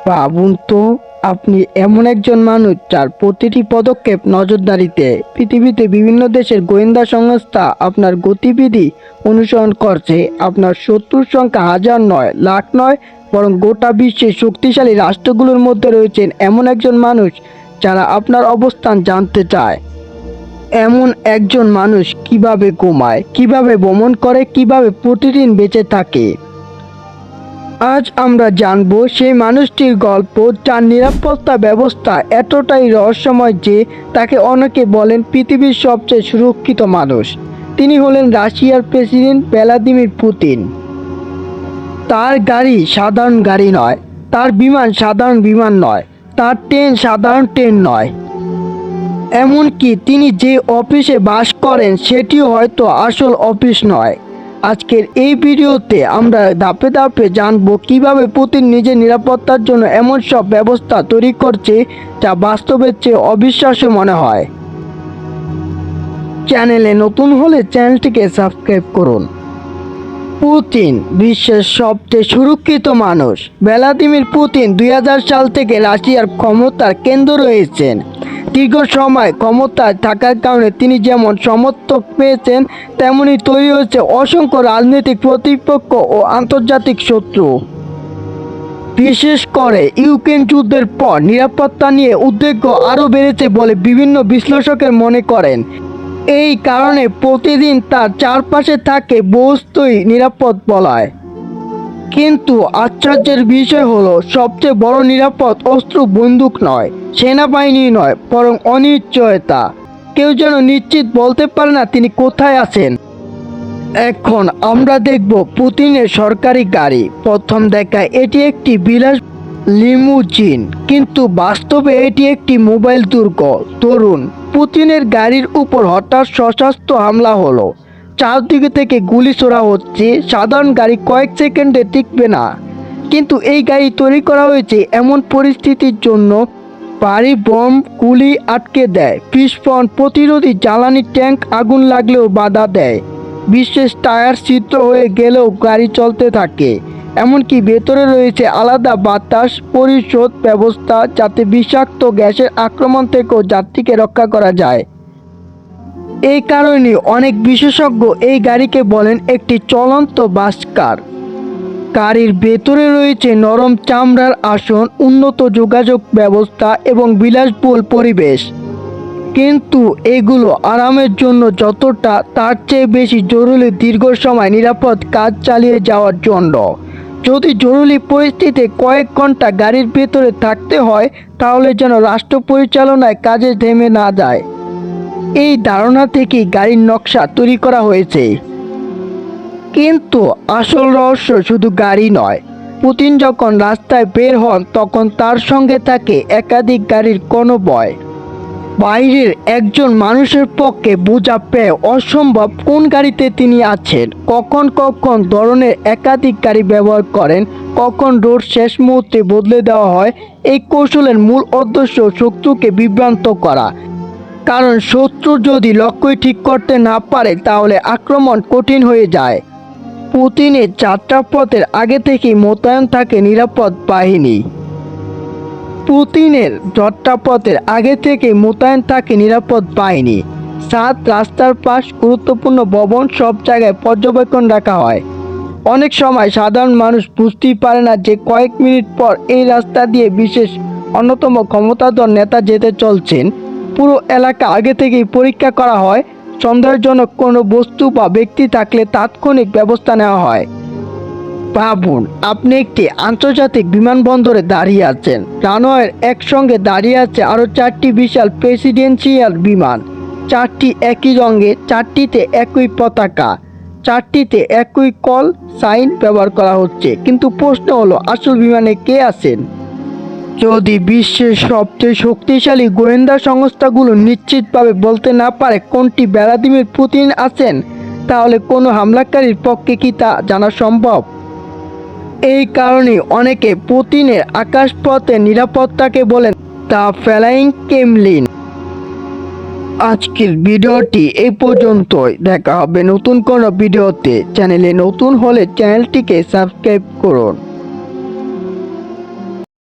ভাবুন তো, আপনি এমন একজন মানুষ যার প্রতিটি পদক্ষেপ নজরদারিতে। পৃথিবীতে বিভিন্ন দেশের গোয়েন্দা সংস্থা আপনার গতিবিধি অনুসরণ করছে। আপনার শত্রুর সংখ্যা হাজার নয়, লাখ নয়, বরং গোটা বিশ্বের শক্তিশালী রাষ্ট্রগুলোর মধ্যে রয়েছেন এমন একজন মানুষ যারা আপনার অবস্থান জানতে চায়। এমন একজন মানুষ কিভাবে ঘুমায়, কিভাবে ভ্রমণ করে, কিভাবে প্রতিদিন বেঁচে থাকে। আজ আমরা জানব সেই মানুষটির গল্প যার নিরাপত্তা ব্যবস্থা এতটাই রহস্যময় যে তাকে অনেকে বলেন পৃথিবীর সবচেয়ে সুরক্ষিত মানুষ। তিনি হলেন রাশিয়ার প্রেসিডেন্ট ভ্লাদিমির পুতিন। তার গাড়ি সাধারণ গাড়ি নয়, তার বিমান সাধারণ বিমান নয়, তার ট্রেন সাধারণ ট্রেন নয়। এমনকি তিনি যে অফিসে বাস করেন সেটিও হয়তো আসল অফিস নয়। আজকের এই ভিডিওতে আমরা ধাপে ধাপে জানব কিভাবে পুতিন নিজের নিরাপত্তার জন্য এমন সব ব্যবস্থা তৈরি করছে যা বাস্তবের চেয়ে অবিশ্বাস্য মনে হয়। চ্যানেলে নতুন হলে চ্যানেলটিকে সাবস্ক্রাইব করুন। পুতিন বিশ্বের সবচেয়ে সুরক্ষিত মানুষ। ভ্লাদিমির পুতিন 2000 সাল থেকে রাশিয়ার ক্ষমতার কেন্দ্র রয়েছেন। দীর্ঘ সময় ক্ষমতায় থাকার কারণে তিনি যেমন সমর্থক পেয়েছেন, তেমনি তৈরি হয়েছে অসংখ্য রাজনৈতিক প্রতিপক্ষ ও আন্তর্জাতিক শত্রু। বিশেষ করে ইউক্রেন যুদ্ধের পর নিরাপত্তা নিয়ে উদ্বেগ আরও বেড়েছে বলে বিভিন্ন বিশ্লেষকের মনে করেন। এই কারণে প্রতিদিন তার চারপাশে থাকে বস্তুই নিরাপদ বলায়। কিন্তু আশ্চর্যের বিষয় হলো, সবচেয়ে বড় নিরাপদ অস্ত্র বন্দুক নয়, সেনাবাহিনী নয়, বরং অনিশ্চয়তা। কেউ যেন নিশ্চিত বলতে পারে না তিনি কোথায় আছেন। এখন আমরা দেখব পুতিনের সরকারি গাড়ি। প্রথম দেখায় এটি একটি বিলাস লিমুজিন, কিন্তু বাস্তবে এটি একটি মোবাইল দুর্গ। ধরুন, পুতিনের গাড়ির উপর হঠাৎ সশস্ত্র হামলা হলো, চারদিকে থেকে গুলি ছোড়া হচ্ছে। সাধারণ গাড়ি কয়েক সেকেন্ডে টিকবে না, কিন্তু এই গাড়ি তৈরি করা হয়েছে এমন পরিস্থিতির জন্য। ভারী বোম গুলি আটকে দেয়, বিস্ফোরণ প্রতিরোধী জ্বালানি ট্যাঙ্ক আগুন লাগলেও বাধা দেয়, বিশেষ টায়ার ছিদ্র হয়ে গেলেও গাড়ি চলতে থাকে। এমনকি ভেতরে রয়েছে আলাদা বাতাস পরিশোধ ব্যবস্থা, যাতে বিষাক্ত গ্যাসের আক্রমণ থেকেও যাত্রীকে রক্ষা করা যায়। এই কারণে অনেক বিশেষজ্ঞ এই গাড়িকে বলেন একটি চলন্ত বাসকার। গাড়ির ভেতরে রয়েছে নরম চামড়ার আসন, উন্নত যোগাযোগ ব্যবস্থা এবং বিলাসবহুল পরিবেশ। কিন্তু এগুলো আরামের জন্য যতটা, তার চেয়ে বেশি জরুরি দীর্ঘ সময় নিরাপদ কাজ চালিয়ে যাওয়ার জন্য। যদি জরুরি পরিস্থিতিতে কয়েক ঘন্টা গাড়ির ভেতরে থাকতে হয়, তাহলে যেন রাষ্ট্র পরিচালনায় কাজে থেমে না যায়। এই ধারণা থেকেই গাড়ির নকশা তৈরি করা হয়েছে। কিন্তু আসল রহস্য শুধু গাড়ি নয়। পুতিন যখন রাস্তায় বের হন, তখন তার সঙ্গে থাকে একাধিক গাড়ির কনভয়। বাইরের একজন মানুষের পক্ষে বোঝা পেয়ে অসম্ভব কোন গাড়িতে তিনি আছেন, কখন কখন ধরনের একাধিক গাড়ি ব্যবহার করেন, কখন রোড শেষ মুহূর্তে বদলে দেওয়া হয়। এই কৌশলের মূল উদ্দেশ্য শত্রুকে বিভ্রান্ত করা। কারণ শত্রু যদি লক্ষ্যই ঠিক করতে না পারে, তাহলে আক্রমণ কঠিন হয়ে যায়। পুতিনের যাত্রাপথের আগে থেকেই মোতায়েন থাকে নিরাপদ বাহিনী। পুতিনের যাত্রাপথের আগে থেকে মোতায়েন থাকে নিরাপদ বাহিনী। সাত রাস্তার পাশ, গুরুত্বপূর্ণ ভবন, সব জায়গায় পর্যবেক্ষণ রাখা হয়। অনেক সময় সাধারণ মানুষ বুঝতেই পারে না যে কয়েক মিনিট পর এই রাস্তা দিয়ে বিশেষ অন্যতম ক্ষমতাধর নেতা যেতে চলছেন। পুরো এলাকা আগে থেকেই পরীক্ষা করা হয়। সন্দেহজনক কোনো বস্তু বা ব্যক্তি থাকলে তাৎক্ষণিক ব্যবস্থা নেওয়া হয়। ভাবুন, আপনি একটি আন্তর্জাতিক বিমানবন্দরে দাঁড়িয়ে আছেন। রানওয়ের একসঙ্গে দাঁড়িয়ে আছে আরও 4টি বিশাল প্রেসিডেন্সিয়াল বিমান। 4টি একই রঙের, 4টিতে একই পতাকা, 4টিতে একই কল সাইন ব্যবহার করা হচ্ছে। কিন্তু প্রশ্ন হলো, আসল বিমানে কে আছেন? যদি বিশ্বের সবচেয়ে শক্তিশালী গোয়েন্দা সংস্থাগুলো নিশ্চিতভাবে বলতে না পারে কোনটি ভ্লাদিমির পুতিন আছেন, তাহলে কোনো হামলাকারীর পক্ষে কি তা জানা সম্ভব? এই কারণে অনেকে পুতিনের আকাশপথের নিরাপত্তাকে বলেন দ্য ফ্লাইং ক্রেমলিন। আজকের ভিডিওটি এই পর্যন্তই। দেখা হবে নতুন কোনো ভিডিওতে। চ্যানেলে নতুন হলে চ্যানেলটিকে সাবস্ক্রাইব করুন।